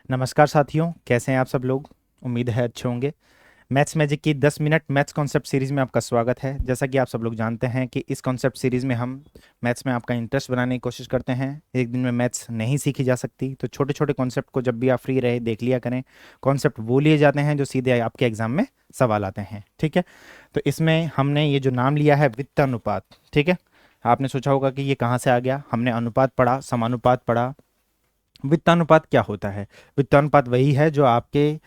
नमस्कार साथियों, कैसे हैं आप सब लोग। उम्मीद है अच्छे होंगे। मैथ्स मैजिक की 10 मिनट मैथ्स कॉन्सेप्ट सीरीज़ में आपका स्वागत है। जैसा कि आप सब लोग जानते हैं कि इस कॉन्सेप्ट सीरीज़ में हम मैथ्स में आपका इंटरेस्ट बनाने की कोशिश करते हैं। एक दिन में मैथ्स नहीं सीखी जा सकती, तो छोटे छोटे कॉन्सेप्ट को जब भी आप फ्री रहे देख लिया करें। कॉन्सेप्ट वो लिए जाते हैं जो सीधे आपके एग्जाम में सवाल आते हैं, ठीक है। तो इसमें हमने ये जो नाम लिया है वित्तानुपात, ठीक है। आपने सोचा होगा कि ये कहाँ से आ गया। हमने अनुपात पढ़ा, समानुपात पढ़ा। वित्तानुपात क्या होता है? वित्तानुपात वही है जो आपके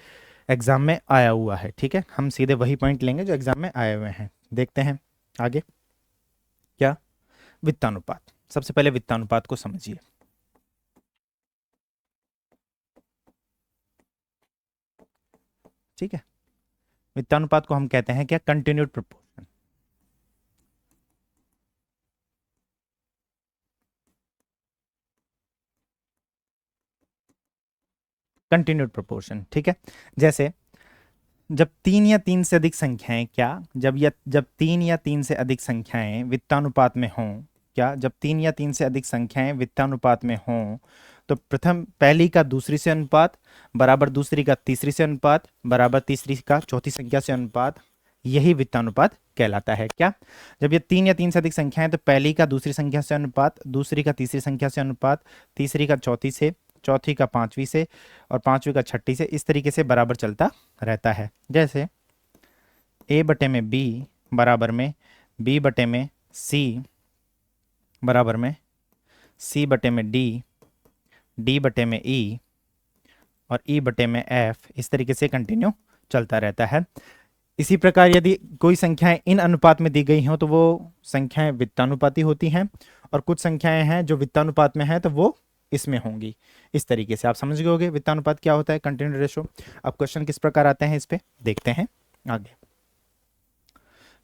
एग्जाम में आया हुआ है, ठीक है। हम सीधे वही पॉइंट लेंगे जो एग्जाम में आए हुए हैं। देखते हैं आगे क्या। वित्तानुपात, सबसे पहले वित्तानुपात को समझिए, ठीक है। वित्तानुपात को हम कहते हैं क्या? Continued proportion. कंटिन्यूड प्रोपोर्शन, ठीक है। जैसे जब तीन या तीन से अधिक संख्याएं क्या, जब तीन या तीन से अधिक संख्याएं वित्तानुपात में हों, क्या जब तीन या तीन से अधिक संख्याएं वित्तानुपात में हों, तो प्रथम पहली का दूसरी से अनुपात बराबर दूसरी का तीसरी से अनुपात बराबर तीसरी का चौथी संख्या से अनुपात, यही वित्तानुपात कहलाता है। क्या? जब ये तीन या तीन से अधिक संख्याएं, तो पहली का दूसरी संख्या से अनुपात, दूसरी का तीसरी संख्या से अनुपात, तीसरी का चौथी से, चौथी का पांचवी से और पांचवी का छठी से, इस तरीके से बराबर चलता रहता है। जैसे ए बटे में बी बराबर में बी बटे में सी बराबर में सी बटे में डी, डी बटे में ई और ई बटे में एफ, इस तरीके से कंटिन्यू चलता रहता है। इसी प्रकार यदि कोई संख्याएं इन अनुपात में दी गई हों तो वो संख्याएं वित्तानुपाती होती हैं, और कुछ संख्याएं हैं जो वित्तानुपात में हैं तो वो इसमें होंगी। इस तरीके से आप समझ गए होंगे वित्तानुपात क्या होता है, कंटिन्यूड रेशो। अब क्वेश्चन किस प्रकार आते हैं इस पे देखते हैं आगे।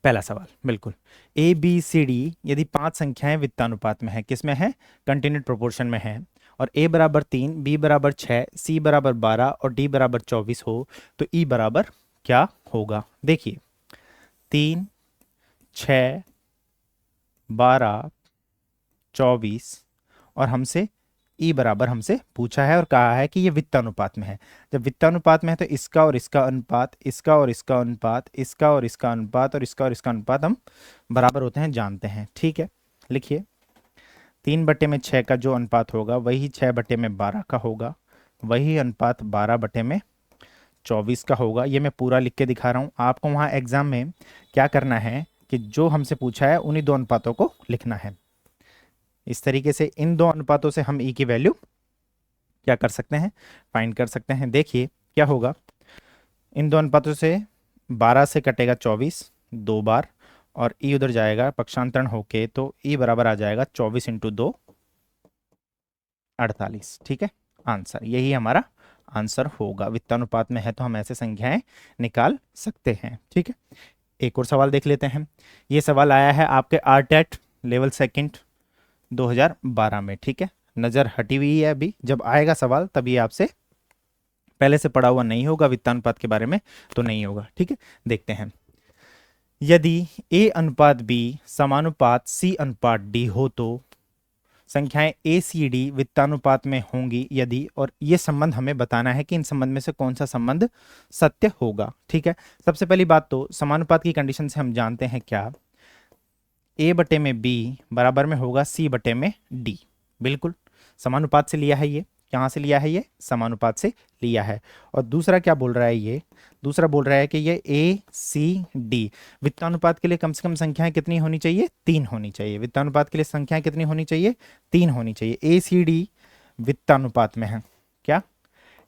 पहला सवाल, बिल्कुल, ए बी सी डी यदि पांच संख्याएं वित्तानुपात में है, किस में है? कंटिन्यूड प्रोपोर्शन में है, और ए बराबर 3, बी बराबर 6, सी बराबर 12 और डी बराबर 24 हो, तो ई बराबर क्या होगा? देखिए 3, 6, 12, 24 और हमसे ई बराबर हमसे पूछा है और कहा है कि ये वित्तानुपात में है। जब वित्तानुपात में है तो इसका और इसका अनुपात, इसका और इसका अनुपात, इसका और इसका अनुपात और इसका और इसका अनुपात हम बराबर होते हैं, जानते हैं, ठीक है। लिखिए 3/6 का जो अनुपात होगा वही 6/12 का होगा, वही अनुपात 12/24 का होगा। ये मैं पूरा लिख के दिखा रहा हूँ आपको। वहाँ एग्जाम में क्या करना है कि जो हमसे पूछा है उन्हीं दो अनुपातों को लिखना है। इस तरीके से इन दो अनुपातों से हम ई की वैल्यू क्या कर सकते हैं? फाइंड कर सकते हैं। देखिए क्या होगा, इन दो अनुपातों से 12 से कटेगा 24 दो बार, और ई उधर जाएगा पक्षांतरण होके, तो ई बराबर आ जाएगा 24 इंटू 2 48, ठीक है। आंसर यही हमारा आंसर होगा। वित्तानुपात में है तो हम ऐसे संख्याएं निकाल सकते हैं, ठीक है। एक और सवाल देख लेते हैं। ये सवाल आया है आपके आरटेट लेवल सेकंड 2012 में, ठीक है। नज़र हटी हुई है अभी, जब आएगा सवाल तभी आपसे पहले से पढ़ा हुआ नहीं होगा वित्तानुपात के बारे में, तो नहीं होगा, ठीक है। देखते हैं, यदि ए अनुपात बी समानुपात सी अनुपात डी हो तो संख्याएं ए सी डी वित्तानुपात में होंगी यदि, और ये संबंध हमें बताना है कि इन संबंध में से कौन सा संबंध सत्य होगा, ठीक है। सबसे पहली बात तो समानुपात की कंडीशन से हम जानते हैं क्या, ए बटे में बी बराबर में होगा सी बटे में डी। बिल्कुल समानुपात से लिया है ये। कहाँ से लिया है? ये समानुपात से लिया है। और दूसरा क्या बोल रहा है ये? दूसरा बोल रहा है कि ये ए सी डी वित्तानुपात के लिए कम से कम संख्याएं कितनी होनी चाहिए? 3 होनी चाहिए। वित्तानुपात के लिए संख्याएं कितनी होनी चाहिए? 3 होनी चाहिए। ए सी डी वित्तानुपात में है क्या?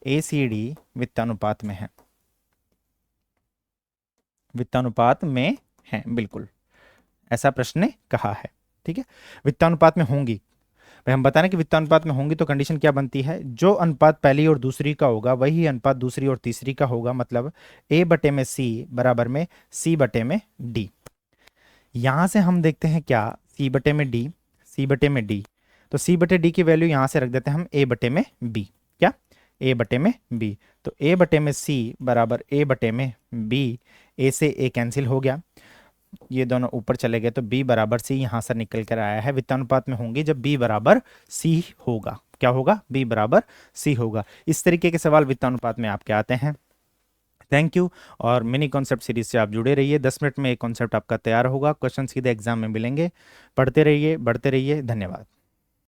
ए सी डी वित्तानुपात में है, वित्तानुपात में है, बिल्कुल ऐसा प्रश्न ने कहा है, ठीक है। वित्तानुपात में होंगी, भाई हम बता रहे हैं कि वित्तानुपात में होंगी, तो कंडीशन क्या बनती है? जो अनुपात पहली और दूसरी का होगा वही अनुपात दूसरी और तीसरी का होगा, मतलब ए बटे में सी बराबर में सी बटे में डी। यहां से हम देखते हैं क्या, सी बटे में डी, सी बटे में डी, तो सी बटे डी की वैल्यू यहां से रख देते हैं हम ए बटे में बी, क्या? ए बटे में बी, तो ए बटे में सी बराबर ए बटे में बी, ए से ए कैंसिल हो गया, ये दोनों ऊपर चले गए, तो b बराबर c यहां से निकल कर आया है। वित्तानुपात में होंगी जब b बराबर c होगा, क्या होगा, बी बराबर सी होगा। इस तरीके के सवाल वित्तानुपात में आपके आते हैं। Thank you. और मिनी कॉन्सेप्ट सीरीज से आप जुड़े रहिए, 10 मिनट में एक कॉन्सेप्ट आपका तैयार होगा, क्वेश्चन सीधे एग्जाम में मिलेंगे। पढ़ते रहिए, बढ़ते रहिए, धन्यवाद।